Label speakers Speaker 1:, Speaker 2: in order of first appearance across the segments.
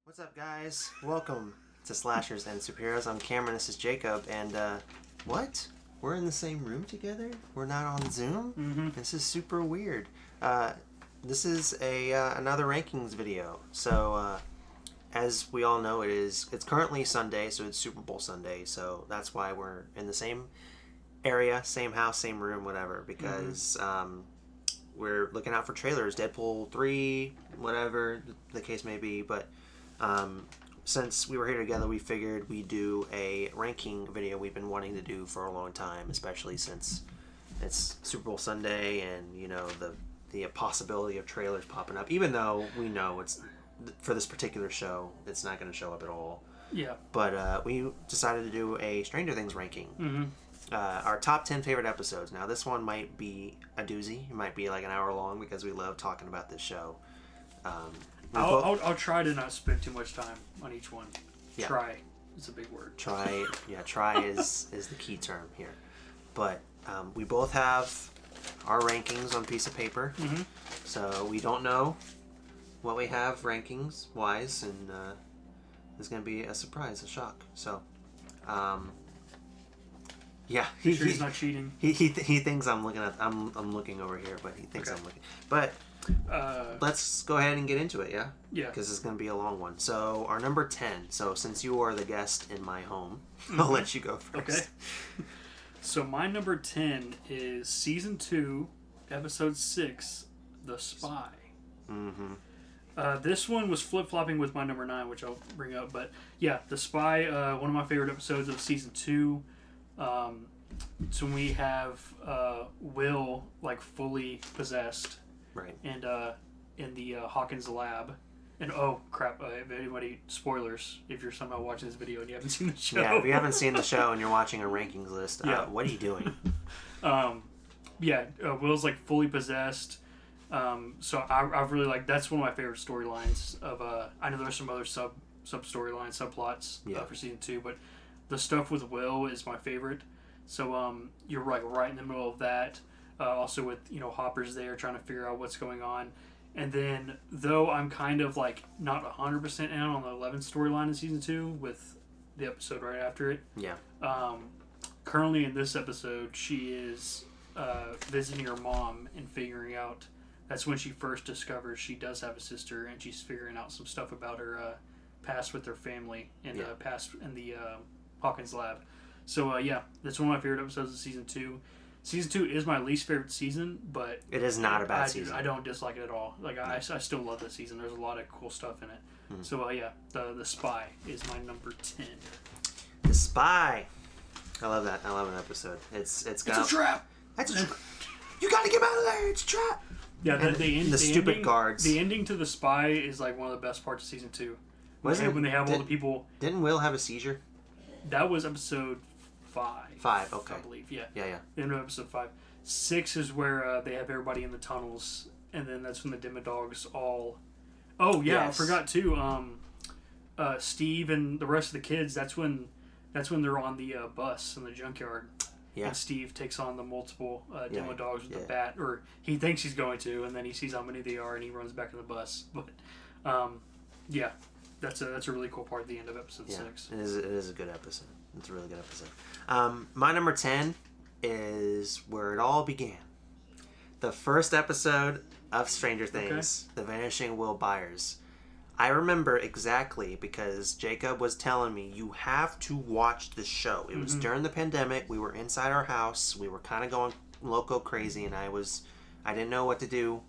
Speaker 1: What's up, guys? Welcome to Slashers and Superheroes. I'm Cameron, this is Jacob, and what? We're in the same room together? We're not on Zoom?
Speaker 2: Mm-hmm.
Speaker 1: This is super weird. This is another rankings video. So, as we all know, it's currently Sunday, so it's Super Bowl Sunday, so that's why we're in the same area, same house, same room, whatever, because we're looking out for trailers, Deadpool 3, whatever the case may be, but since we were here together, we figured we'd do a ranking video we've been wanting to do for a long time, especially since it's Super Bowl Sunday and, you know, the possibility of trailers popping up, even though we know it's, for this particular show, it's not going to show up at all.
Speaker 2: Yeah.
Speaker 1: But we decided to do a Stranger Things ranking.
Speaker 2: Mm-hmm.
Speaker 1: Our top 10 favorite episodes. Now, this one might be a doozy. It might be like an hour long because we love talking about this show.
Speaker 2: I'll try to not spend too much time on each one.
Speaker 1: Yeah.
Speaker 2: Try is a big word.
Speaker 1: Try is the key term here. But we both have our rankings on a piece of paper.
Speaker 2: Mm-hmm.
Speaker 1: So we don't know what we have rankings wise, and it's going to be a surprise, a shock. So, yeah,
Speaker 2: He's not cheating.
Speaker 1: He thinks I'm looking at I'm looking over here, but he thinks I'm looking. But let's go ahead and get into it, yeah?
Speaker 2: Yeah.
Speaker 1: Because it's going to be a long one. So our number 10. So since you are the guest in my home, I'll let you go first.
Speaker 2: Okay. So my number 10 is season 2, episode 6, The Spy.
Speaker 1: Mm-hmm.
Speaker 2: This one was flip-flopping with my number 9, which I'll bring up. But yeah, The Spy, one of my favorite episodes of season 2. So we have Will like fully possessed,
Speaker 1: Right.
Speaker 2: and in the Hawkins lab. And oh crap! If anybody, spoilers if you're somehow watching this video and you haven't seen the show.
Speaker 1: Yeah, if you haven't seen the show and you're watching a rankings list, what are you doing?
Speaker 2: Will's like fully possessed. So I really like, that's one of my favorite storylines of I know there's some other sub storylines, subplots for season 2, but the stuff with Will is my favorite. So you're like right in the middle of that. Also with, you know, Hopper's there trying to figure out what's going on. And then, though I'm kind of like not 100% in on the 11 storyline in season 2 with the episode right after it.
Speaker 1: Yeah.
Speaker 2: Currently in this episode, she is visiting her mom and figuring out, that's when she first discovers she does have a sister, and she's figuring out some stuff about her past with her family and past in the Hawkins lab. So that's one of my favorite episodes of season 2. Season 2 is my least favorite season, but
Speaker 1: it is not a bad season.
Speaker 2: I don't dislike it at all. Like I still love this season. There's a lot of cool stuff in it. Mm-hmm. So the Spy is my number 10.
Speaker 1: The Spy. I love that. I love an episode. It's a
Speaker 2: trap.
Speaker 1: That's a trap. You got to get out of there. It's a trap.
Speaker 2: Yeah, the
Speaker 1: stupid
Speaker 2: ending,
Speaker 1: guards.
Speaker 2: The ending to the Spy is like one of the best parts of season 2. When they have all the people.
Speaker 1: Didn't Will have a seizure?
Speaker 2: That was episode 5.
Speaker 1: 5, okay.
Speaker 2: I believe, yeah.
Speaker 1: Yeah.
Speaker 2: The end of episode 5. 6 is where they have everybody in the tunnels, and then that's when the Demodogs all... Oh, yeah, yes. I forgot, too. Steve and the rest of the kids, that's when they're on the bus in the junkyard. Yeah. And Steve takes on the multiple Demodogs with the bat, or he thinks he's going to, and then he sees how many they are, and he runs back to the bus. But, that's a really cool part at the end of episode 6.
Speaker 1: It is a good episode. It's a really good episode. My number 10 is where it all began. The first episode of Stranger Things, The Vanishing Will Byers. I remember exactly because Jacob was telling me, you have to watch the show. It was during the pandemic. We were inside our house. We were kind of going loco crazy, and I didn't know what to do,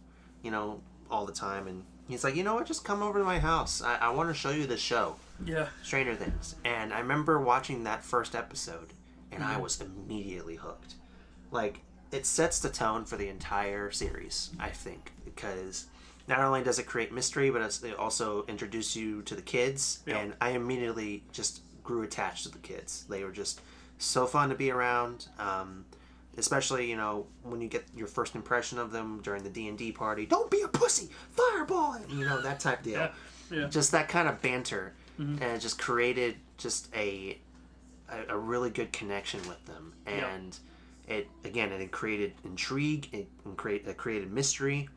Speaker 1: you know, all the time. And he's like, you know what, just come over to my house. I want to show you the show.
Speaker 2: Yeah.
Speaker 1: Stranger Things. And I remember watching that first episode, and I was immediately hooked. Like, it sets the tone for the entire series, I think, because not only does it create mystery, but it also introduces you to the kids, and I immediately just grew attached to the kids. They were just so fun to be around, especially, you know, when you get your first impression of them during the D&D party. Don't be a pussy! Fireball! You know, that type deal.
Speaker 2: Yeah.
Speaker 1: Just that kind of banter. And it just created just a really good connection with them, and it created intrigue, it created mystery,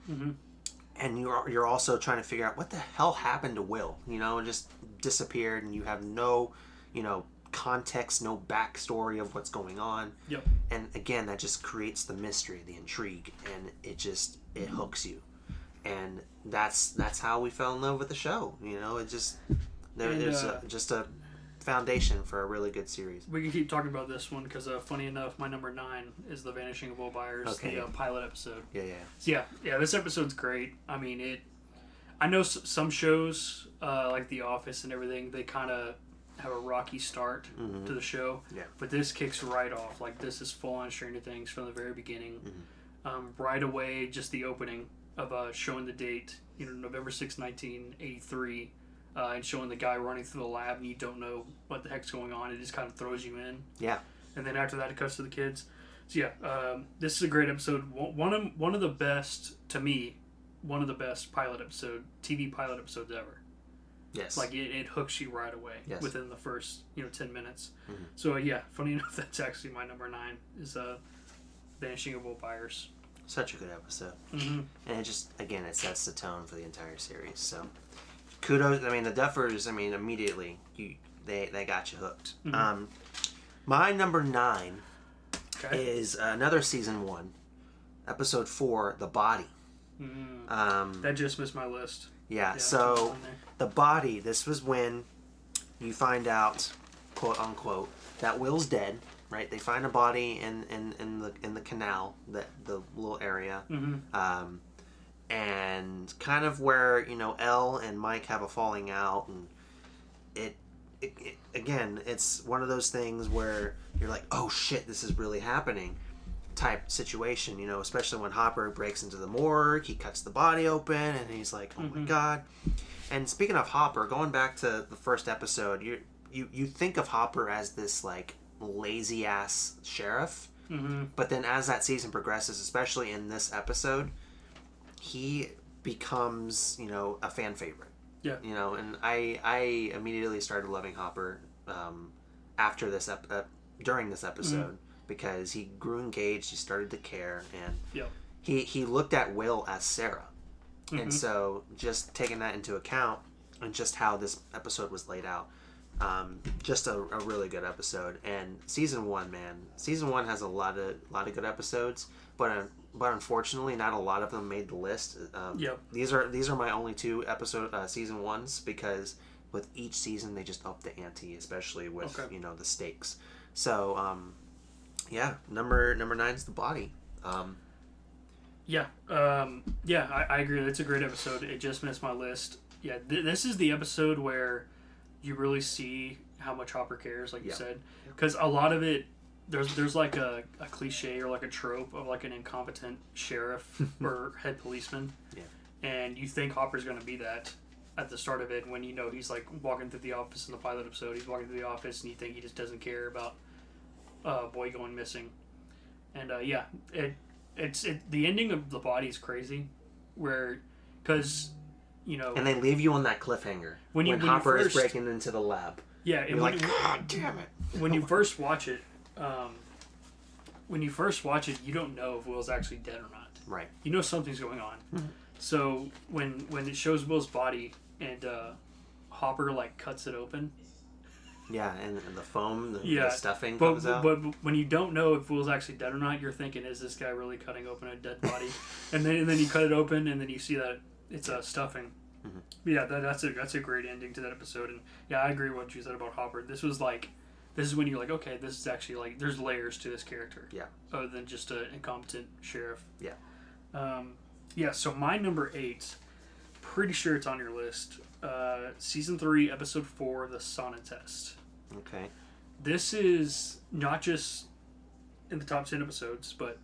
Speaker 1: and you're also trying to figure out what the hell happened to Will. You know, and just disappeared, and you have no, context, no backstory of what's going on.
Speaker 2: Yep.
Speaker 1: And again, that just creates the mystery, the intrigue, and it hooks you. And that's how we fell in love with the show. You know, it just there's just a foundation for a really good series.
Speaker 2: We can keep talking about this one because, funny enough, my number 9 is The Vanishing of Will Byers, the pilot episode.
Speaker 1: Yeah.
Speaker 2: Yeah. This episode's great. I mean, I know some shows like The Office and everything, they kind of have a rocky start to the show.
Speaker 1: Yeah.
Speaker 2: But this kicks right off. Like, this is full on Stranger Things from the very beginning. Right away, just the opening of showing the date, November 6, 1983. And showing the guy running through the lab and you don't know what the heck's going on. It just kind of throws you in.
Speaker 1: Yeah.
Speaker 2: And then after that, it cuts to the kids. So yeah, this is a great episode. One of the best, to me, one of the best TV pilot episodes ever.
Speaker 1: Yes.
Speaker 2: Like it hooks you right away within the first 10 minutes. So yeah, funny enough, that's actually my number 9 is Vanishing of Will Byers.
Speaker 1: Such a good episode. And it just, again, it sets the tone for the entire series. So kudos. I mean, the Duffers, immediately they got you hooked. My number 9 is another season 1, episode 4, The Body.
Speaker 2: That just missed my list.
Speaker 1: Yeah, so The Body, this was when you find out, quote unquote, that Will's dead. Right, they find a body in the canal, the little area. And kind of where Elle and Mike have a falling out, and it again, it's one of those things where you're like, oh shit, this is really happening type situation, especially when Hopper breaks into the morgue, he cuts the body open, and he's like, oh my god. And speaking of Hopper, going back to the first episode, you think of Hopper as this like lazy ass sheriff, but then as that season progresses, especially in this episode, he becomes a fan favorite. And I immediately started loving Hopper after this during this episode, because he grew engaged, he started to care, and he looked at Will as Sarah. And so just taking that into account, and just how this episode was laid out, just a really good episode. And season 1 has a lot of good episodes, but unfortunately not a lot of them made the list. These are my only 2 season 1s, because with each season they just up the ante, especially with the stakes. So number 9 is The Body.
Speaker 2: I agree. It's a great episode. It just missed my list. This is the episode where you really see how much Hopper cares, like you said, because a lot of it, there's like a cliche or like a trope of like an incompetent sheriff or head policeman, and you think Hopper's going to be that at the start of it, when he's like walking through the office in the pilot episode, he's walking through the office and you think he just doesn't care about boy going missing. And it's the ending of The Body is crazy, where because
Speaker 1: and they leave you on that cliffhanger when Hopper is breaking into the lab.
Speaker 2: And
Speaker 1: you're like, God damn it!
Speaker 2: When you first watch it, you don't know if Will's actually dead or not.
Speaker 1: Right.
Speaker 2: Something's going on. So when it shows Will's body and Hopper like cuts it open.
Speaker 1: And the foam, the stuffing comes out.
Speaker 2: But when you don't know if Will's actually dead or not, you're thinking, is this guy really cutting open a dead body? and then you cut it open, and then you see that it's stuffing. That's a great ending to that episode. And I agree with what you said about Hopper. This is when you're like, okay, this is actually like, there's layers to this character. Other than just an incompetent sheriff. So my number 8, pretty sure it's on your list. Season 3, episode 4, The Sauna Test.
Speaker 1: Okay.
Speaker 2: This is not just in the top 10 episodes, but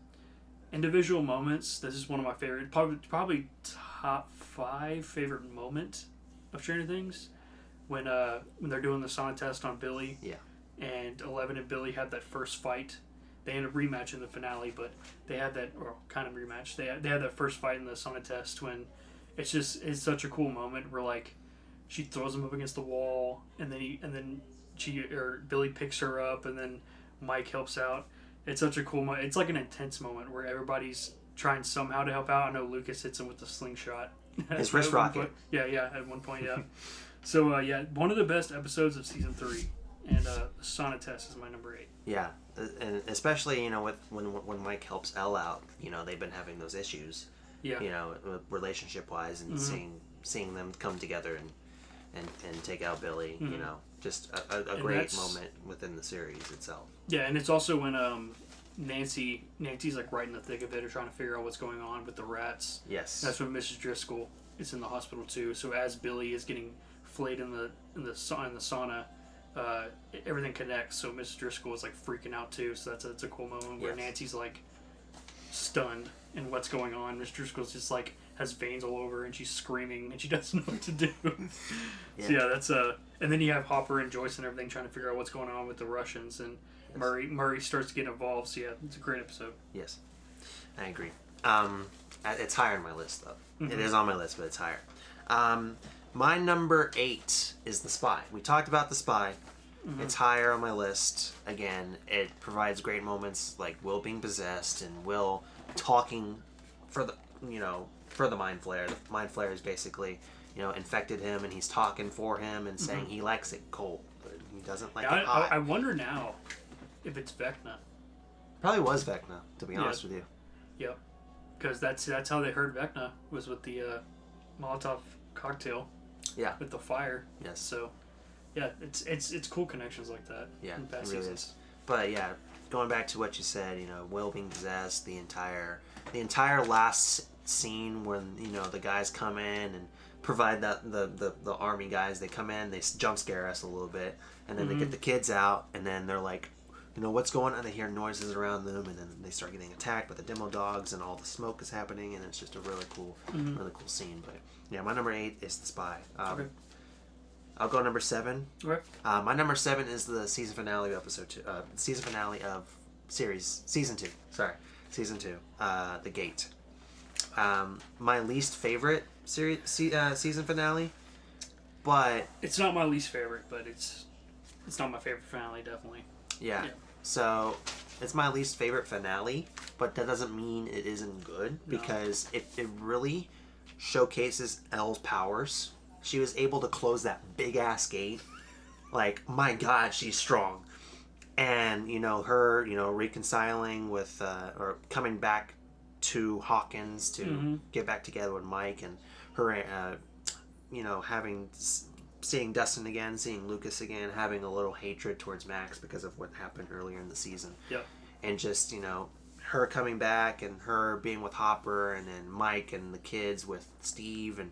Speaker 2: individual moments. This is one of my favorite, probably top 5 favorite moment of Stranger Things, when they're doing the sauna test on Billy. And Eleven and Billy had that first fight. They end up rematching the finale, but they had that, or kind of rematch. They had that first fight in the sauna test when it's such a cool moment where like she throws him up against the wall, and then Billy picks her up, and then Mike helps out. It's such a cool moment. It's like an intense moment where everybody's trying somehow to help out. I know Lucas hits him with the slingshot.
Speaker 1: His wrist rocket.
Speaker 2: Yeah, at one point, yeah. So, one of the best episodes of season 3. And Sauna Test is my number 8.
Speaker 1: Yeah, and especially, with when Mike helps Elle out, they've been having those issues.
Speaker 2: Yeah.
Speaker 1: Relationship wise, and seeing them come together and take out Billy. Just a great moment within the series itself.
Speaker 2: Yeah, and it's also when Nancy's like right in the thick of it, or trying to figure out what's going on with the rats.
Speaker 1: Yes.
Speaker 2: That's when Mrs. Driscoll is in the hospital too. So as Billy is getting flayed in the sauna, everything connects. So Mrs. Driscoll is like freaking out too. So that's a cool moment where Nancy's like stunned in what's going on. Mrs. Driscoll's just like has veins all over and she's screaming and she doesn't know what to do. So that's and then you have Hopper and Joyce and everything trying to figure out what's going on with the Russians, and Murray starts to get involved. So it's a great episode.
Speaker 1: Yes, I agree. It's higher on my list though. It is on my list, but it's higher. My number 8 is The Spy. We talked about The Spy. It's higher on my list. Again, it provides great moments like Will being possessed and Will talking for the Mind Flayer. The Mind Flayer is basically, infected him, and he's talking for him and saying he likes it cold, but he doesn't like it hot.
Speaker 2: I wonder now if it's Vecna.
Speaker 1: Probably was Vecna, to be honest with you.
Speaker 2: Yep. Because that's how they heard Vecna, was with the Molotov cocktail.
Speaker 1: Yeah.
Speaker 2: With the fire.
Speaker 1: Yes.
Speaker 2: So, yeah, it's cool connections like that.
Speaker 1: Yeah,
Speaker 2: in past
Speaker 1: it really
Speaker 2: seasons.
Speaker 1: is. But yeah, going back to what you said, Will being possessed, the entire last scene when the guys come in and provide the army guys, they come in, they jump scare us a little bit, and then they get the kids out, and then they're like, what's going on? They hear noises around them, and then they start getting attacked by the demo dogs, and all the smoke is happening, and it's just a really cool scene. But yeah, my number 8 is The Spy.
Speaker 2: Okay.
Speaker 1: I'll go number 7.
Speaker 2: Okay.
Speaker 1: My number 7 is the season finale of episode 2. Season finale of season 2. Sorry, season 2. The Gate. My least favorite season finale, but
Speaker 2: it's not my least favorite, but it's not my favorite finale, definitely.
Speaker 1: Yeah. So it's my least favorite finale, but that doesn't mean it isn't good, because it really showcases Elle's powers. She was able to close that big ass gate. Like, my God, she's strong. And, her, reconciling with, or coming back to Hawkins to get back together with Mike, and her, seeing Dustin again, seeing Lucas again, having a little hatred towards Max because of what happened earlier in the season.
Speaker 2: Yep.
Speaker 1: And just, her coming back, and her being with Hopper, and then Mike and the kids with Steve, and,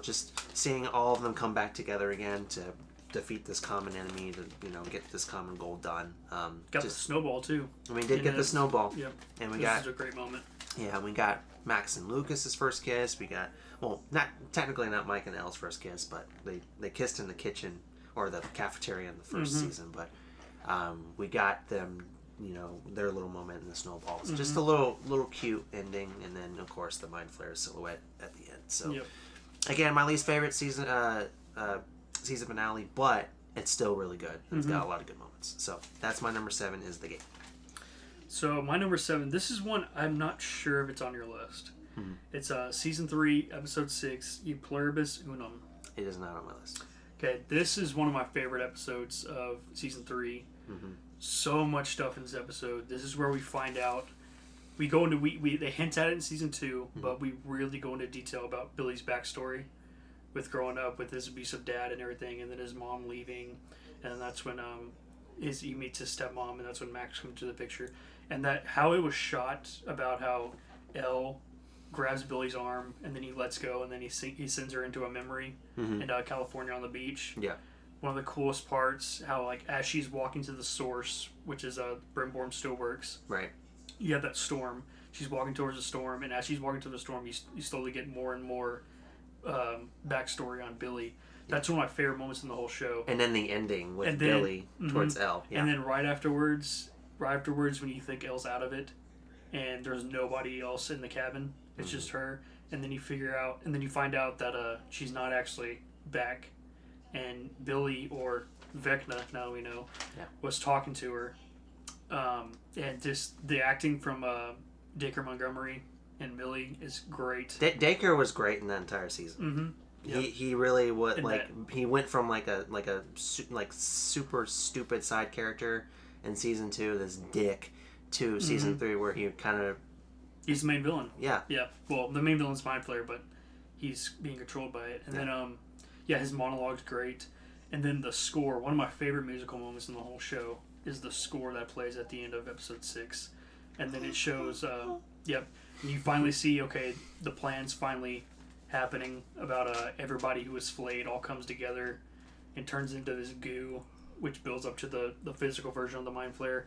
Speaker 1: just seeing all of them come back together again to defeat this common enemy, to get this common goal done.
Speaker 2: Got the snowball too.
Speaker 1: And we did get the snowball.
Speaker 2: Yep.
Speaker 1: And
Speaker 2: this is a great moment.
Speaker 1: Yeah, we got Max and Lucas's first kiss. We got, not technically not Mike and Elle's first kiss, but they kissed in the kitchen or the cafeteria in the first season. But we got them, their little moment in the snowballs. Just a little cute ending, and then of course the Mind Flayer silhouette at the end. So again, my least favorite season finale, but it's still really good. It's got a lot of good moments. So that's my number 7, is The Gate.
Speaker 2: So my number 7, this is one I'm not sure if it's on your list. It's season 3, episode 6, E Pluribus Unum.
Speaker 1: It is not on my list.
Speaker 2: Okay, this is one of my favorite episodes of season 3. So much stuff in this episode. This is where we find out. We go into they hint at it in season 2, but we really go into detail about Billy's backstory with growing up with his abusive dad and everything, and then his mom leaving, and that's when he meets his stepmom, and that's when Max comes to the picture, and that how it was shot, about how Elle grabs Billy's arm and then he lets go, and then he sends her into a memory in California on the beach.
Speaker 1: Yeah.
Speaker 2: One of the coolest parts, how like as she's walking to the source, which is Brimborn Steelworks.
Speaker 1: Right.
Speaker 2: You have that storm. She's walking towards the storm, and as she's walking to the storm, you slowly get more and more backstory on Billy. That's one of my favorite moments in the whole show.
Speaker 1: And then the ending with Billy towards Elle. Yeah.
Speaker 2: And then right afterwards, when you think Elle's out of it, and there's nobody else in the cabin, it's just her. And then you find out that she's not actually back, and Billy, or Vecna, now we know, was talking to her. And just the acting from Dacre Montgomery and Millie is great.
Speaker 1: Dacre was great in that entire season.
Speaker 2: Mm-hmm. Yep.
Speaker 1: He really would he went from like a super stupid side character in season 2, this dick, to season 3 where he kind of
Speaker 2: he's the main villain.
Speaker 1: Yeah.
Speaker 2: Yeah. Well, the main villain's Mind Flayer, but he's being controlled by it. And then his monologue's great. And then the score, one of my favorite musical moments in the whole show is the score that plays at the end of episode 6. And then it shows and you finally see the plan's finally happening about everybody who was flayed all comes together and turns into this goo, which builds up to the physical version of the Mind Flayer.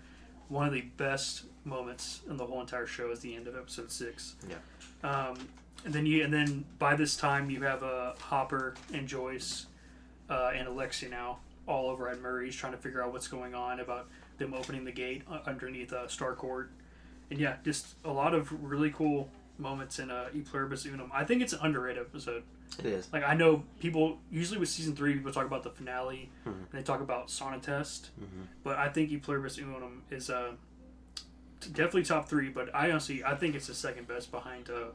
Speaker 2: One of the best moments in the whole entire show is the end of episode 6.
Speaker 1: Yeah.
Speaker 2: And then by this time you have Hopper and Joyce and Alexia now all over at Murray's trying to figure out what's going on about them opening the gate underneath Starcourt. And yeah, just a lot of really cool moments in E Pluribus Unum. I think it's an underrated episode.
Speaker 1: It is.
Speaker 2: Like, I know people, usually with season 3, people talk about the finale, and they talk about Sonatest, but I think E Pluribus Unum is definitely top 3, but I think it's the second best behind the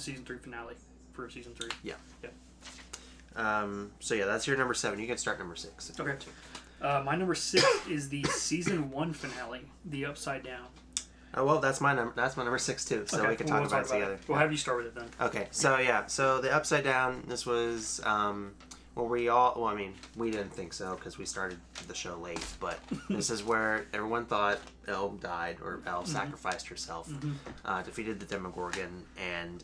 Speaker 2: season 3 finale for season 3.
Speaker 1: Yeah. So yeah, that's your number 7. You can start number 6.
Speaker 2: Okay. My number 6 is the season 1 finale, The Upside Down.
Speaker 1: Oh, well, that's my number 6 too. So we can talk about it together.
Speaker 2: We'll have you start with it then.
Speaker 1: Okay. So yeah. So the Upside Down. This was we all. Well, I mean, we didn't think so because we started the show late. But this is where everyone thought Elle died or Elle sacrificed herself, defeated the Demogorgon, and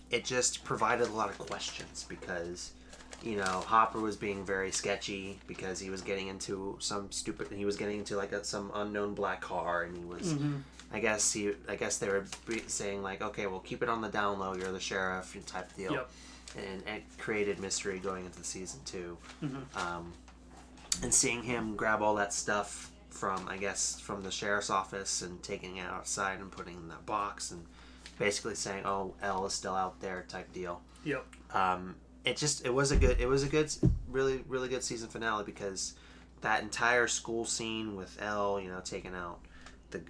Speaker 1: it just provided a lot of questions because, you know, Hopper was being very sketchy because he was getting into some unknown black car, and he was. I guess they were saying like, okay, well, keep it on the down low. You're the sheriff, type of deal, and it created mystery going into season 2. And seeing him grab all that stuff from the sheriff's office and taking it outside and putting it in that box and basically saying, oh, Elle is still out there, type deal.
Speaker 2: Yep.
Speaker 1: It was a good, really, really good season finale because that entire school scene with Elle, you know, taking out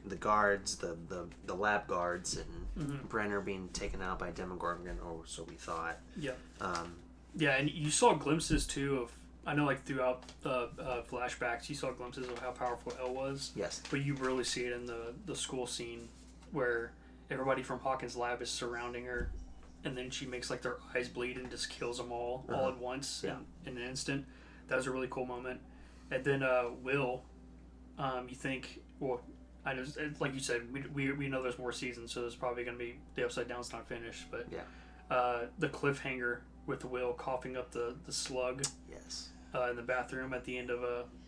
Speaker 1: the guards, the lab guards, and Brenner being taken out by Demogorgon, or so we thought.
Speaker 2: Yeah. And you saw glimpses too of, I know, like throughout the flashbacks, you saw glimpses of how powerful Elle was.
Speaker 1: Yes.
Speaker 2: But you really see it in the school scene where everybody from Hawkins' lab is surrounding her, and then she makes like their eyes bleed and just kills them all at once in an instant. That was a really cool moment. And then Will, you think, well, I know, like you said, we know there's more seasons, so there's probably going to be the Upside Down's not finished, but the cliffhanger with Will coughing up the slug in the bathroom at the end of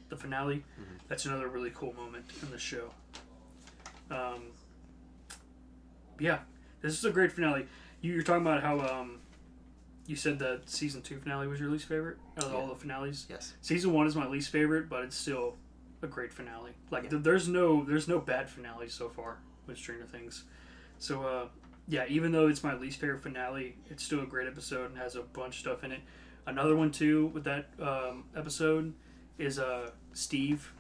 Speaker 2: the finale, that's another really cool moment in the show. Yeah, this is a great finale. You're talking about how you said that season 2 finale was your least favorite out of all the finales.
Speaker 1: Yes.
Speaker 2: Season 1 is my least favorite, but it's still a great finale. Like there's no bad finale so far with Stranger Things. So even though it's my least favorite finale, it's still a great episode and has a bunch of stuff in it. Another one too with that episode is Steve,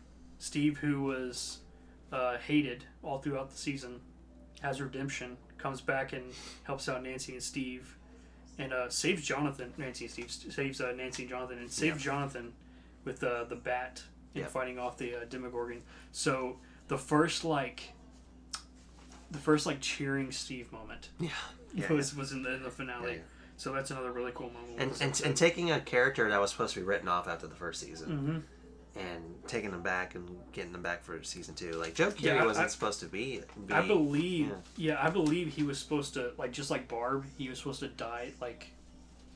Speaker 2: who was hated all throughout the season, has redemption, comes back and helps out Nancy and Steve, and saves Nancy and Jonathan, and saves Jonathan with the bat. And fighting off the Demogorgon. So the first cheering Steve moment was in the finale. Yeah. So that's another really cool moment.
Speaker 1: And taking a character that was supposed to be written off after the first season and taking them back and getting them back for season 2. Like Joe Keery wasn't supposed to be.
Speaker 2: I believe he was supposed to, like, just like Barb, he was supposed to die like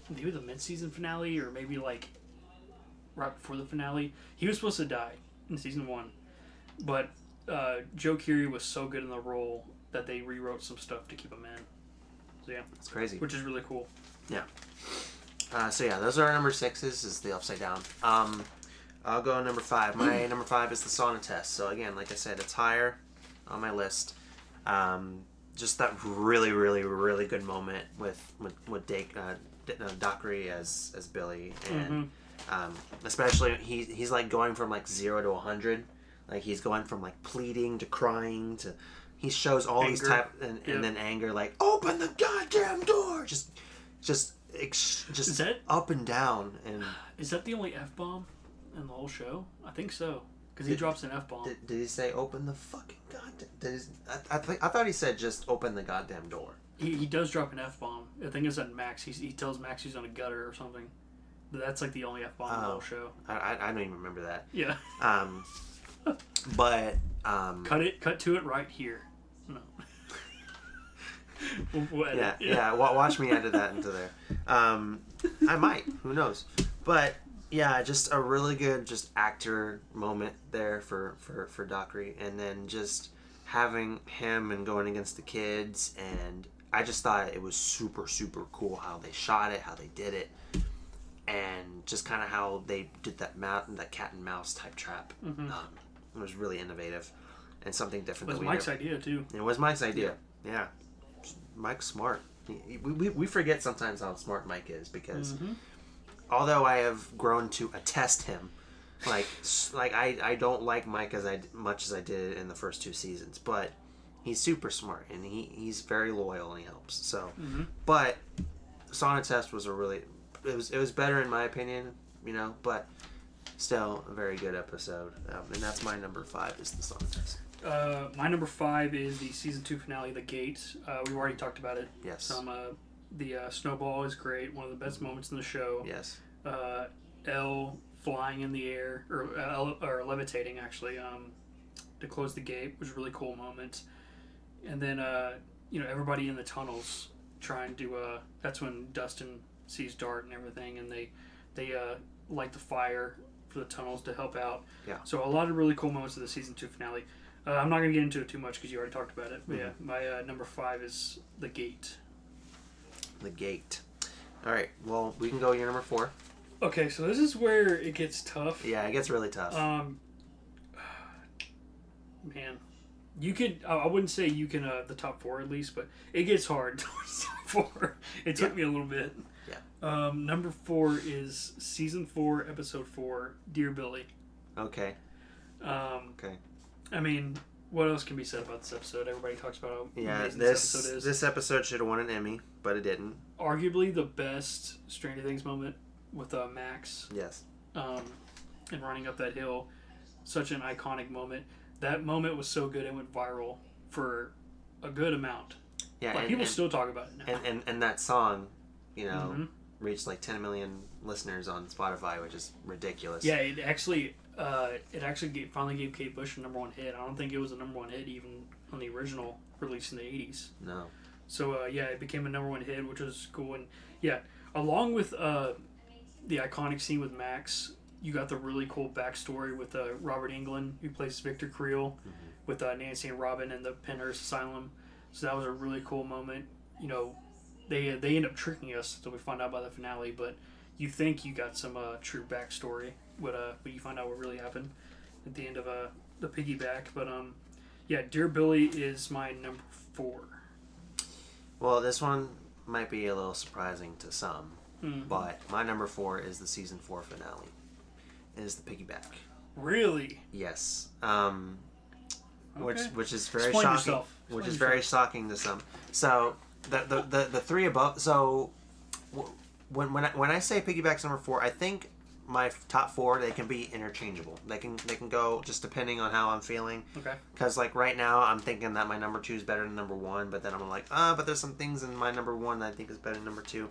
Speaker 2: maybe the mid-season finale or maybe like right before the finale. He was supposed to die in season 1, but Joe Keery was so good in the role that they rewrote some stuff to keep him in. So yeah,
Speaker 1: it's crazy,
Speaker 2: which is really cool.
Speaker 1: Yeah. Those are our number 6s. Is the Upside Down. I'll go number 5. My number 5 is the Sonatest. So again, like I said, it's higher on my list. Just that really, really, really good moment with Dockery as Billy, and especially he's like going from like 0 to 100, like he's going from like pleading to crying to he shows all these
Speaker 2: Anger.
Speaker 1: type and then anger, like open the goddamn door, just
Speaker 2: Is that-
Speaker 1: up and down. And
Speaker 2: Is that the only F-bomb in the whole show? I think so. Because he drops an F-bomb.
Speaker 1: did he say open the fucking goddamn? I thought he said just open the goddamn door.
Speaker 2: He does drop an F-bomb. I think it's on Max. He tells Max he's on a gutter or something. But that's like the only F-bomb in the whole show.
Speaker 1: I don't even remember that.
Speaker 2: Yeah.
Speaker 1: But
Speaker 2: Cut to it right here. No. We'll edit it.
Speaker 1: yeah. Watch me edit that into there. I might. Who knows? But yeah, just a really good just actor moment there for Dockery, and then just having him and going against the kids, and I just thought it was super super cool how they shot it, how they did it, and just kind of how they did that cat and mouse type trap.
Speaker 2: Mm-hmm.
Speaker 1: It was really innovative and something different.
Speaker 2: It was Mike's idea too.
Speaker 1: It was Mike's idea. Yeah. Mike's smart. We forget sometimes how smart Mike is, because although I have grown to attest him, like I don't like Mike as much as I did in the first 2 seasons, but he's super smart and he's very loyal and he helps. So, but Sauna Test was it was better in my opinion, but still a very good episode, and that's my number 5 is the Sauna Test.
Speaker 2: My number 5 is the season 2 finale, The Gate. We've already talked about it.
Speaker 1: Yes.
Speaker 2: The snowball is great. One of the best moments in the show.
Speaker 1: Yes.
Speaker 2: Elle flying in the air, or levitating actually, to close the gate was a really cool moment. And then everybody in the tunnels trying to. That's when Dustin sees Dart and everything, and they light the fire for the tunnels to help out.
Speaker 1: Yeah.
Speaker 2: So a lot of really cool moments of the season 2 finale. I'm not going to get into it too much because you already talked about it. But yeah, my number 5 is The Gate.
Speaker 1: The Gate. All right. Well, we can go your number 4.
Speaker 2: Okay, so this is where it gets tough.
Speaker 1: Yeah, it gets really tough.
Speaker 2: Man, you could. I wouldn't say you can the top 4 at least, but it gets hard. Top 4. It took me a little bit.
Speaker 1: Yeah.
Speaker 2: Number 4 is season 4, episode 4, Dear Billy.
Speaker 1: Okay.
Speaker 2: Okay. I mean, what else can be said about this episode? Everybody talks about how amazing
Speaker 1: this
Speaker 2: episode is.
Speaker 1: This episode should have won an Emmy, but it didn't.
Speaker 2: Arguably the best Stranger Things moment with Max.
Speaker 1: Yes.
Speaker 2: And running up that hill. Such an iconic moment. That moment was so good it went viral for a good amount.
Speaker 1: Yeah,
Speaker 2: like, people still talk about it now.
Speaker 1: And that song, reached like 10 million listeners on Spotify, which is ridiculous.
Speaker 2: Yeah, it actually finally gave Kate Bush a number 1 hit. I don't think it was a number 1 hit even on the original release in the 80s.
Speaker 1: No.
Speaker 2: So it became a number 1 hit, which was cool. And yeah, along with the iconic scene with Max, you got the really cool backstory with Robert Englund, who plays Victor Creel, with Nancy and Robin in the Penhurst Asylum. So that was a really cool moment. They end up tricking us until we find out by the finale, but you think you got some true backstory, but you find out what really happened at the end of the piggyback. But Dear Billy is my number 4.
Speaker 1: Well, this one might be a little surprising to some, but my number 4 is the season 4 finale. It is the piggyback.
Speaker 2: Really?
Speaker 1: Yes.
Speaker 2: Okay.
Speaker 1: Which is very
Speaker 2: Explain
Speaker 1: shocking.
Speaker 2: yourself.
Speaker 1: Which is very shocking to some. So the 3 above. So when I say piggyback's number 4, I think my top 4, they can be interchangeable. They can go just depending on how I'm feeling.
Speaker 2: Okay.
Speaker 1: Because like right now I'm thinking that my number 2 is better than number 1, but then I'm like, but there's some things in my number 1 that I think is better than number 2.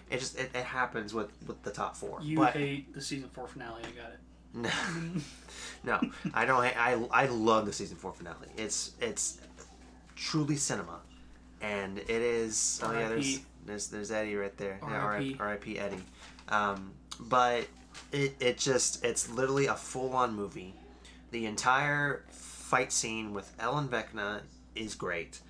Speaker 1: It just it happens with the top 4.
Speaker 2: You hate the season 4 finale. I got it.
Speaker 1: No, I don't. I love the season 4 finale. It's truly cinema, and it is. Oh yeah, there's Eddie right there. R.I.P. Eddie. But it's literally a full on movie. The entire fight scene with Ellen Vecna is great.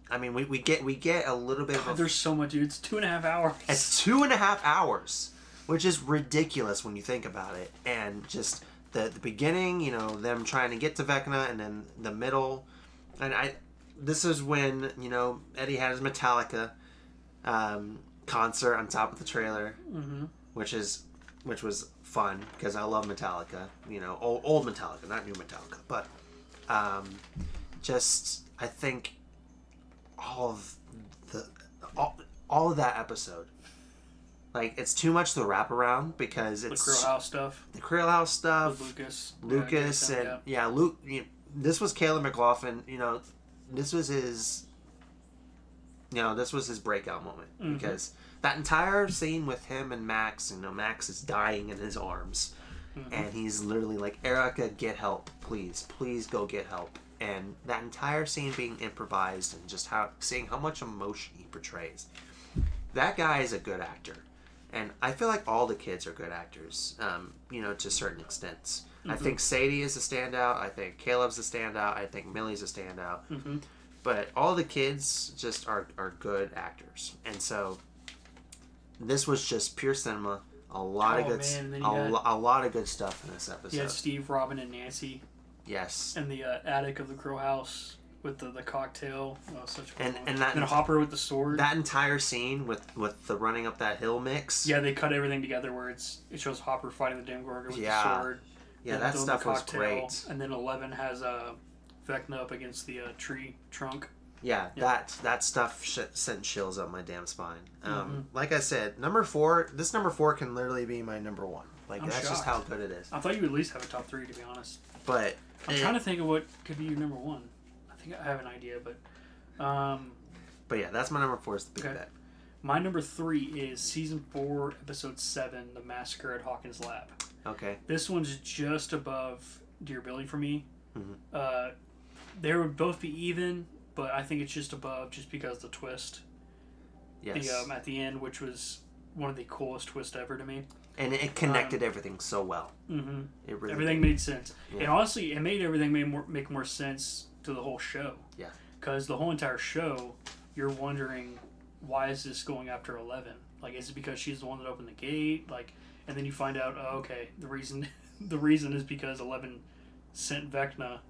Speaker 1: I mean, we get a little bit of.
Speaker 2: There's so much, dude. It's 2.5 hours.
Speaker 1: It's 2.5 hours, which is ridiculous when you think about it. And just the beginning, them trying to get to Vecna, and then the middle, and this is when Eddie had his Metallica concert on top of the trailer, which was fun because I love Metallica. Old Metallica, not new Metallica, but. just I think all of that episode, like, it's too much to wrap around because it's
Speaker 2: the Krill House stuff.
Speaker 1: The Krill House stuff.
Speaker 2: With
Speaker 1: Lucas Luke. This was Caleb McLaughlin. This was his. This was his breakout moment because that entire scene with him and Max. Max is dying in his arms, and he's literally like, "Erica, get help, please go get help." And that entire scene being improvised and just seeing how much emotion he portrays. That guy is a good actor. And I feel like all the kids are good actors, to certain extents. Mm-hmm. I think Sadie is a standout. I think Caleb's a standout. I think Millie's a standout. Mm-hmm. But all the kids just are good actors. And so this was just pure cinema. A lot of good stuff in this episode.
Speaker 2: You had Steve, Robin, and Nancy.
Speaker 1: Yes.
Speaker 2: And the attic of the Krill House. With the cocktail, such a
Speaker 1: and
Speaker 2: Hopper with the sword.
Speaker 1: That entire scene with the running up that hill mix.
Speaker 2: Yeah, they cut everything together where it shows Hopper fighting the Demogorgon with the sword.
Speaker 1: Yeah, that stuff was great.
Speaker 2: And then 11 has Vecna up against the tree trunk.
Speaker 1: Yeah, that stuff sent chills up my damn spine. Like I said, number 4 can literally be my number 1. Like, that's shocked. Just how good it is.
Speaker 2: I thought you would at least have a top 3, to be honest.
Speaker 1: But
Speaker 2: I'm trying to think of what could be your number 1. I have an idea, but
Speaker 1: yeah, that's my number 4 is the Big Bet.
Speaker 2: My number 3 is season 4, episode 7, The Massacre at Hawkins Lab.
Speaker 1: Okay.
Speaker 2: This one's just above Dear Billy for me.
Speaker 1: Mm-hmm.
Speaker 2: They would both be even, but I think it's just above just because of the twist.
Speaker 1: Yes.
Speaker 2: At the end, which was one of the coolest twists ever to me.
Speaker 1: And it connected everything so well.
Speaker 2: Mm-hmm.
Speaker 1: It really
Speaker 2: everything made sense. Yeah. And honestly, it made everything make more sense to the whole show.
Speaker 1: Yeah.
Speaker 2: Because the whole entire show, you're wondering, why is this going after 11? Like, is it because she's the one that opened the gate? Like, and then you find out, okay, the reason is because 11 sent Vecna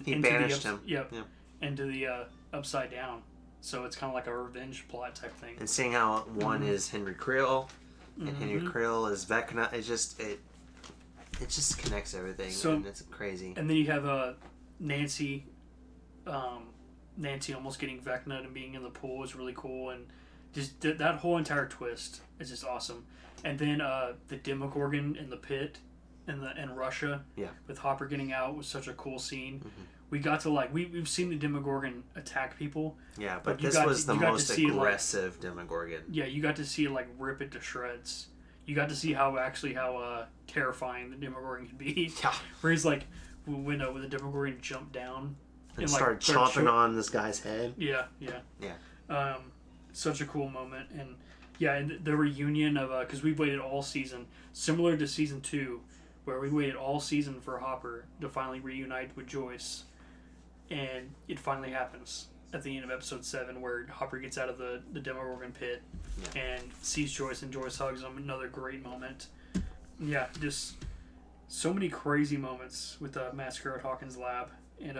Speaker 1: he banished him.
Speaker 2: Yep. Yeah. Into the upside down. So it's kind of like a revenge plot type thing.
Speaker 1: And seeing how one is Henry Krill, and Henry Krill is Vecna, it just connects everything, and it's crazy.
Speaker 2: And then you have Nancy almost getting Vecna and being in the pool is really cool, and just that whole entire twist is just awesome. And then the Demogorgon in the pit in Russia, with Hopper getting out was such a cool scene. Mm-hmm. We got to we've seen the Demogorgon attack people.
Speaker 1: Yeah, but this was the most aggressive Demogorgon.
Speaker 2: Yeah, you got to see it rip it to shreds. You got to see how terrifying the Demogorgon can be. Yeah, where he's when the Demogorgon jumped down
Speaker 1: and started chomping on this guy's head.
Speaker 2: Yeah. Such a cool moment, and the reunion of because we waited all season, similar to season 2, where we waited all season for Hopper to finally reunite with Joyce, and it finally happens at the end of episode 7, where Hopper gets out of the Demogorgon pit and sees Joyce, and Joyce hugs him. Another great moment. Yeah, just so many crazy moments with the Massacre at Hawkins Lab, and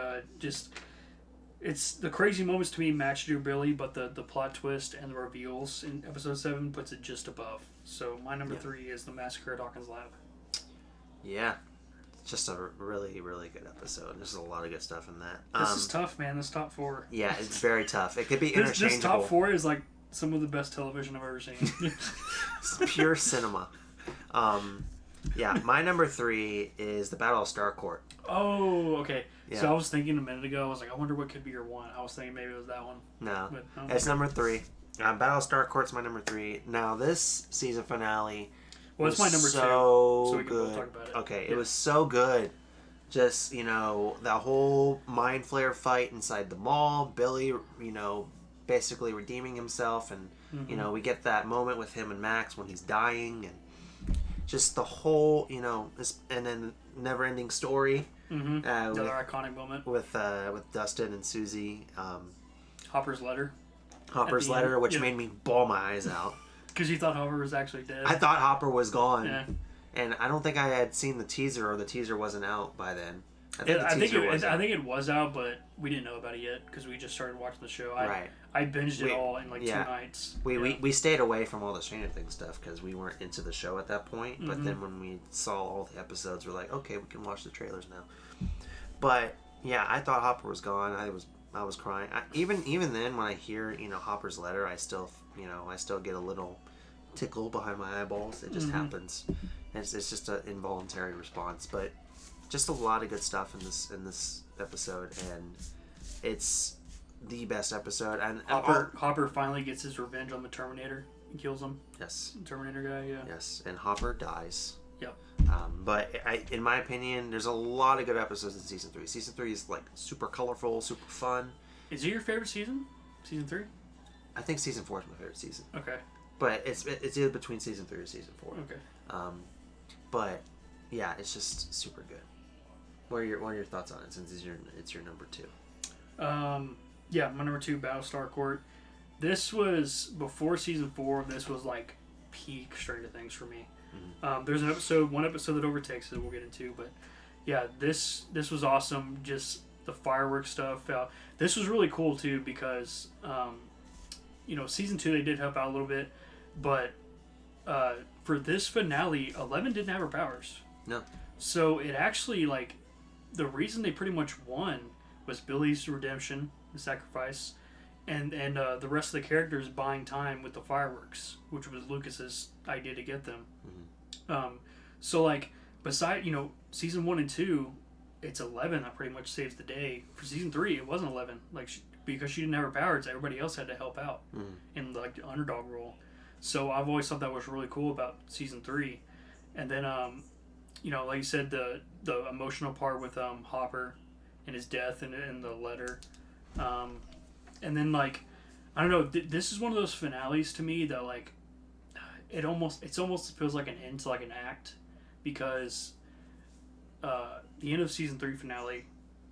Speaker 2: it's the crazy moments to me match Dear Billy, but the plot twist and the reveals in episode 7 puts it just above. So my number 3 is The Massacre at Hawkins Lab.
Speaker 1: Yeah, just a really, really good episode. There's a lot of good stuff in that.
Speaker 2: This is tough, man. This top 4.
Speaker 1: Yeah, it's very tough. It could be interchangeable.
Speaker 2: This top 4 is some of the best television I've ever seen.
Speaker 1: It's pure cinema. Yeah, my number 3 is The Battle of Starcourt.
Speaker 2: Oh, okay. Yeah. So I was thinking a minute ago, I was like, I wonder what could be your 1. I was thinking maybe it was that one.
Speaker 1: No, it's number 3. Battle of Starcourt's my number 3. Now, this season finale...
Speaker 2: Well, it's my number 2.
Speaker 1: So
Speaker 2: we can
Speaker 1: good.
Speaker 2: Talk about it.
Speaker 1: Okay, it was so good. Just, that whole Mind Flayer fight inside the mall. Billy, basically redeeming himself. And, we get that moment with him and Max when he's dying. And just the whole, and then never-ending story.
Speaker 2: Another iconic moment.
Speaker 1: With Dustin and Susie.
Speaker 2: Hopper's letter.
Speaker 1: Which made me bawl my eyes out.
Speaker 2: Because you thought Hopper was actually dead.
Speaker 1: I thought Hopper was gone. Yeah. And I don't think I had seen the teaser, or the teaser wasn't out by then.
Speaker 2: I think it was out, but we didn't know about it yet because we just started watching the show. I binged it all in 2 nights.
Speaker 1: We stayed away from all the Stranger Things stuff because we weren't into the show at that point. But then when we saw all the episodes, we're like, okay, we can watch the trailers now. But, Yeah, I thought Hopper was gone. I was crying. Even then, when I hear Hopper's letter, I still get a little tickle behind my eyeballs. It just happens. It's just an involuntary response, but just a lot of good stuff in this episode, and it's the best episode. And
Speaker 2: Hopper finally gets his revenge on the Terminator and kills him.
Speaker 1: Yes.
Speaker 2: The Terminator guy. Yeah.
Speaker 1: Yes, and Hopper dies.
Speaker 2: Yep.
Speaker 1: But in my opinion, there's a lot of good episodes in season 3. Season 3 is like super colorful, super fun.
Speaker 2: Is it your favorite season? Season 3?
Speaker 1: I think season 4 is my favorite season.
Speaker 2: Okay.
Speaker 1: But it's either between season 3 or season 4.
Speaker 2: Okay.
Speaker 1: But yeah, it's just super good. What are your thoughts on it, since it's your number 2?
Speaker 2: Yeah, my number 2, Battlestar Court. This was before season 4. This was like peak Stranger Things for me. There's one episode that overtakes it we'll get into, but yeah, this was awesome. Just the fireworks stuff. This was really cool too, because season 2 they did help out a little bit, but for this finale, 11 didn't have her powers.
Speaker 1: No.
Speaker 2: So it actually, like, the reason they pretty much won was Billy's redemption, the sacrifice, and the rest of the characters buying time with the fireworks, which was Lucas's idea to get them. So like, beside season 1 and 2, it's 11 that pretty much saves the day. For season 3, it wasn't 11, like because she didn't have her powers, everybody else had to help out in like the underdog role. So I've always thought that was really cool about season 3. And then like you said, the emotional part with Hopper and his death and the letter, and then like, I don't know, this is one of those finales to me that like it almost feels like an end to like an act, because the end of season 3 finale,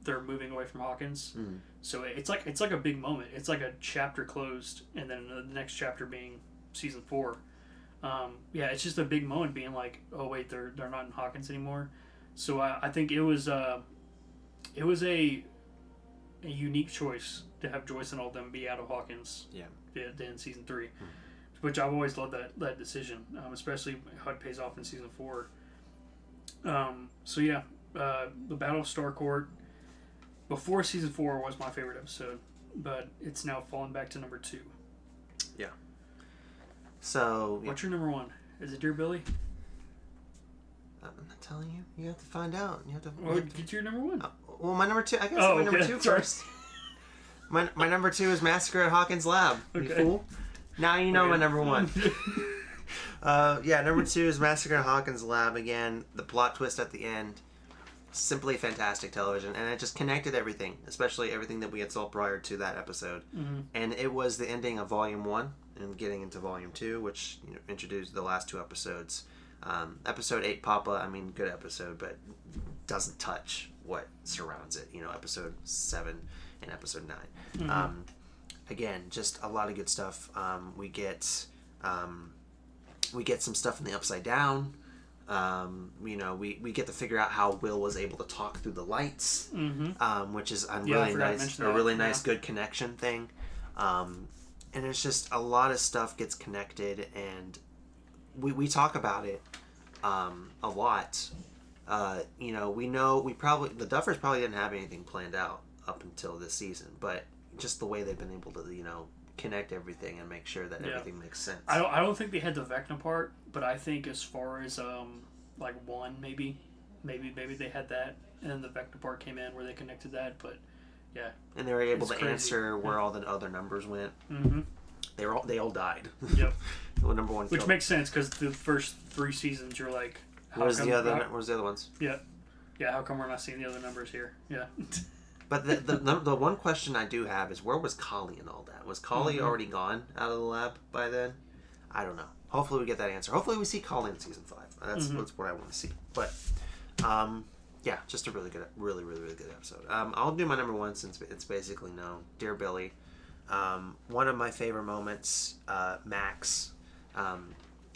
Speaker 2: they're moving away from Hawkins. So it's like a big moment. It's like a chapter closed, and then the next chapter being season 4. Yeah, it's just a big moment, being like, oh wait, they're not in Hawkins anymore. So I think it was a unique choice to have Joyce and all them be out of Hawkins.
Speaker 1: Yeah.
Speaker 2: In season 3. Which I've always loved that decision, especially how it pays off in season 4. So yeah, the Battlestar Court before season 4 was my favorite episode, but it's now fallen back to number 2.
Speaker 1: Yeah. So
Speaker 2: what's your number 1? Is it Dear Billy?
Speaker 1: I'm not telling you. You have to find out. You have to.
Speaker 2: Well, get your number 1.
Speaker 1: Well, my number 2. I gotta say my number 2 first. My number 2 is Massacre at Hawkins Lab. You fool. Now you know my number 1. Yeah, number 2 is Massacre at Hawkins Lab. Again, the plot twist at the end, simply fantastic television, and it just connected everything, especially everything that we had saw prior to that episode. And it was the ending of Volume 1 and getting into Volume 2, which introduced the last 2 episodes. Episode 8, Papa, I mean, good episode, but doesn't touch what surrounds it. Episode 7 and Episode 9. Again, just a lot of good stuff. We get some stuff in the Upside Down. We get to figure out how Will was able to talk through the lights, which is a really nice, good connection thing. And it's just a lot of stuff gets connected, and we talk about it a lot. We know the Duffers probably didn't have anything planned out up until this season, but just the way they've been able to connect everything and make sure that everything makes sense.
Speaker 2: I don't think they had the Vecna part, but I think as far as like 1, maybe they had that, and then the Vecna part came in where they connected that. But yeah,
Speaker 1: and they were able to answer where all the other numbers went. They all died.
Speaker 2: Yep.
Speaker 1: Well, number 1
Speaker 2: which makes sense, because the first 3 seasons you're like,
Speaker 1: where's the other ones?
Speaker 2: Yeah, how come we're not seeing the other numbers here? Yeah.
Speaker 1: But the one question I do have is, where was Kali and all that? Was Kali already gone out of the lab by then? I don't know. Hopefully we get that answer. Hopefully we see Kali in season 5. That's what I want to see. But yeah, just a really good episode. I'll do my number 1 since it's basically known. Dear Billy. One of my favorite moments, Max.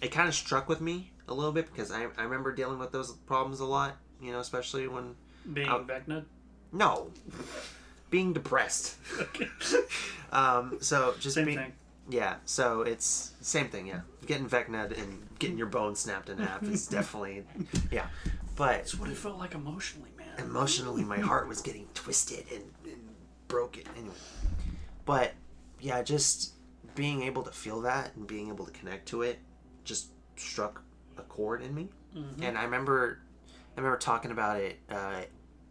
Speaker 1: It kind of struck with me a little bit, because I remember dealing with those problems a lot. Especially when
Speaker 2: being Vecna.
Speaker 1: No, being depressed.
Speaker 2: Okay.
Speaker 1: So just
Speaker 2: same thing.
Speaker 1: Yeah. So it's same thing. Yeah. Getting Vecna and getting your bones snapped in half is definitely, yeah. But
Speaker 2: it's what it felt like emotionally, man.
Speaker 1: emotionally my heart was getting twisted and broken. Anyway, but yeah, just being able to feel that and being able to connect to it just struck a chord in me. Mm-hmm. And I remember talking about it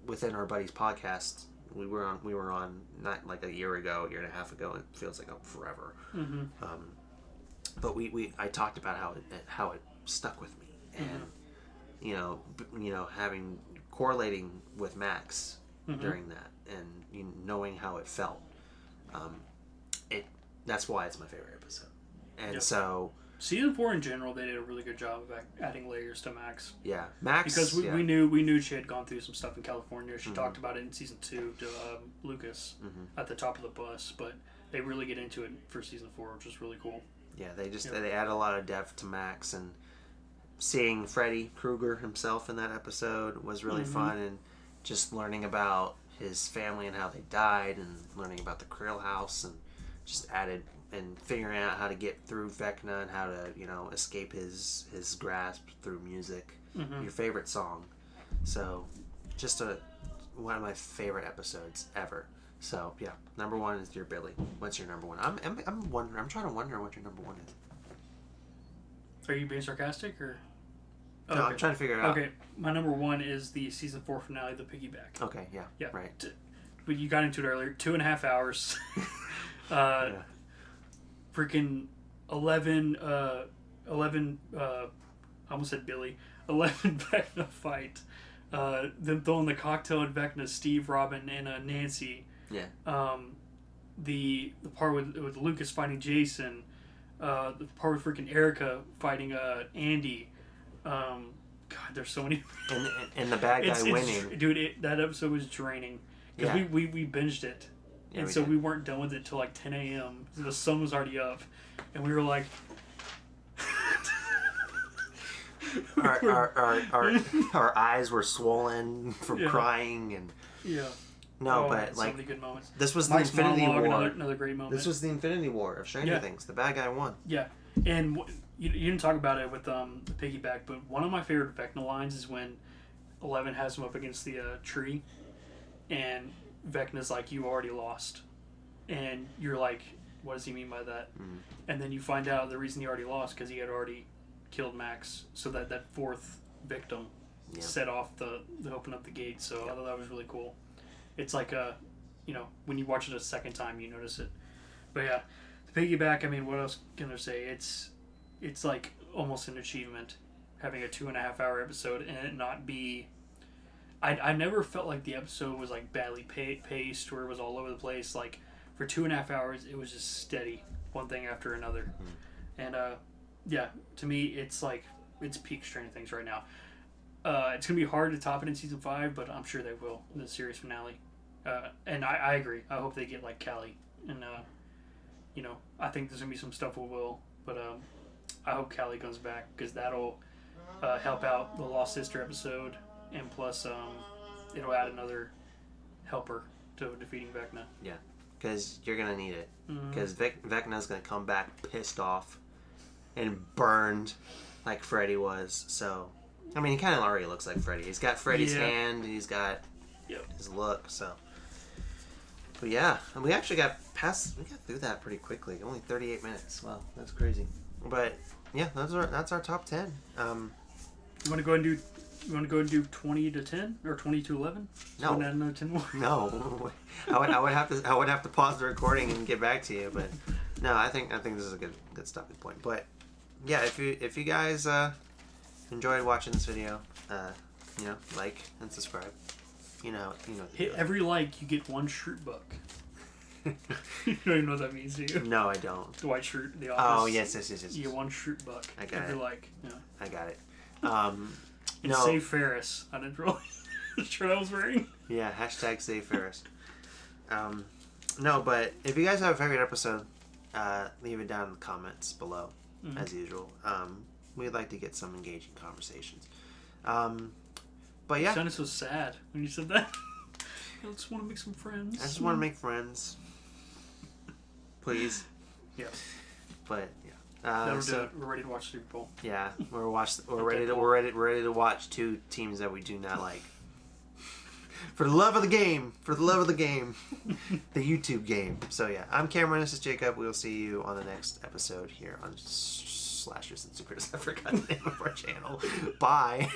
Speaker 1: within our buddy's podcast. We were on not like a year and a half ago. It feels like forever. Mm-hmm. But I talked about how it stuck with me, and having correlating with Max during that, and knowing how it felt. That's why it's my favorite episode. And so
Speaker 2: season 4 in general, they did a really good job of adding layers to Max.
Speaker 1: Yeah, Max.
Speaker 2: Because we knew she had gone through some stuff in California. She talked about it in season 2 to Lucas at the top of the bus, but they really get into it for season 4, which is really cool.
Speaker 1: Yeah, they add a lot of depth to Max, and seeing Freddy Krueger himself in that episode was really fun, and just learning about his family and how they died, and learning about the Krill House, and just added and figuring out how to get through Vecna and how to escape his grasp through music. Your favorite song, so just one of my favorite episodes ever. So yeah, number 1 is your Billy. What's your number 1? I'm trying to wonder what your number 1 is.
Speaker 2: Are you being sarcastic or?
Speaker 1: No, okay. I'm trying to figure it out.
Speaker 2: Okay, my number 1 is the season 4 finale, The Piggyback.
Speaker 1: Okay, yeah, right.
Speaker 2: But you got into it earlier. 2.5 hours. Freaking 11 I almost said Billy. 11 Vecna fight. Them throwing the cocktail at Vecna, Steve, Robin, and Nancy.
Speaker 1: Yeah.
Speaker 2: The part with Lucas fighting Jason. The part with freaking Erica fighting Andy. God, there's so many.
Speaker 1: And the bad guy winning.
Speaker 2: Dude, that episode was draining. Because we binged it. Yeah, and so we weren't done with it till like 10 a.m. The sun was already up. And we were like...
Speaker 1: our eyes were swollen from crying. And but
Speaker 2: so many good moments.
Speaker 1: This was the Infinity War.
Speaker 2: Another great moment.
Speaker 1: This was the Infinity War of Stranger Things. The bad guy won.
Speaker 2: Yeah. And you didn't talk about it with the Piggyback, but one of my favorite Vecna lines is when Eleven has him up against the tree, and Vecna's like, "You already lost," and you're like, "What does he mean by that?" And then you find out the reason he already lost because he had already killed Max, so that fourth victim set off the open up the gate. So I thought that was really cool. It's like when you watch it a second time, you notice it. But yeah, the Piggyback. I mean, what else can I say? It's like almost an achievement having a 2.5 hour episode and it not be. I never felt like the episode was like badly paced or it was all over the place. Like for 2.5 hours, it was just steady, one thing after another. And to me, it's like it's peak Stranger Things right now. It's gonna be hard to top it in season 5, but I'm sure they will in the series finale. And I agree. I hope they get like Callie, and I think there's gonna be some stuff with Will, but I hope Callie comes back because that'll help out the Lost Sister episode, and plus it'll add another helper to defeating Vecna.
Speaker 1: Yeah, because you're gonna need it. Because Vecna's gonna come back pissed off and burned like Freddy was. So, I mean, he kind of already looks like Freddy. He's got Freddy's hand. He's got his look. So, but yeah, and we actually got through that pretty quickly. Only 38 minutes. Wow, that's crazy. But yeah, that's our top 10.
Speaker 2: You want to go and do 20 to 10 or 20 to 11?
Speaker 1: No,
Speaker 2: add another 10 more.
Speaker 1: No, I would have to pause the recording and get back to you. But no, I think this is a good stopping point. But yeah, if you guys enjoyed watching this video, like and subscribe.
Speaker 2: Hit every like, you get one shirt book. You don't even know what that means, do you?
Speaker 1: No, I don't.
Speaker 2: The white shirt, the office.
Speaker 1: Oh, yes.
Speaker 2: You get one shirt buck.
Speaker 1: I got
Speaker 2: every
Speaker 1: it.
Speaker 2: like. Yeah.
Speaker 1: I got it.
Speaker 2: And save Ferris. I didn't really the shirt I was wearing.
Speaker 1: Yeah, hashtag save Ferris. No, but if you guys have a favorite episode, leave it down in the comments below, as usual. We'd like to get some engaging conversations. But yeah.
Speaker 2: You sounded so sad when you said that. I just want to make some friends.
Speaker 1: I just want to make friends. Please.
Speaker 2: Yeah.
Speaker 1: But yeah.
Speaker 2: We're ready to watch Super Bowl.
Speaker 1: Yeah, we're ready to watch two teams that we do not like. For the love of the game. For the love of the game. The YouTube game. So yeah, I'm Cameron. This is Jacob. We'll see you on the next episode here on Slashers and Supers. I forgot the name of our channel. Bye.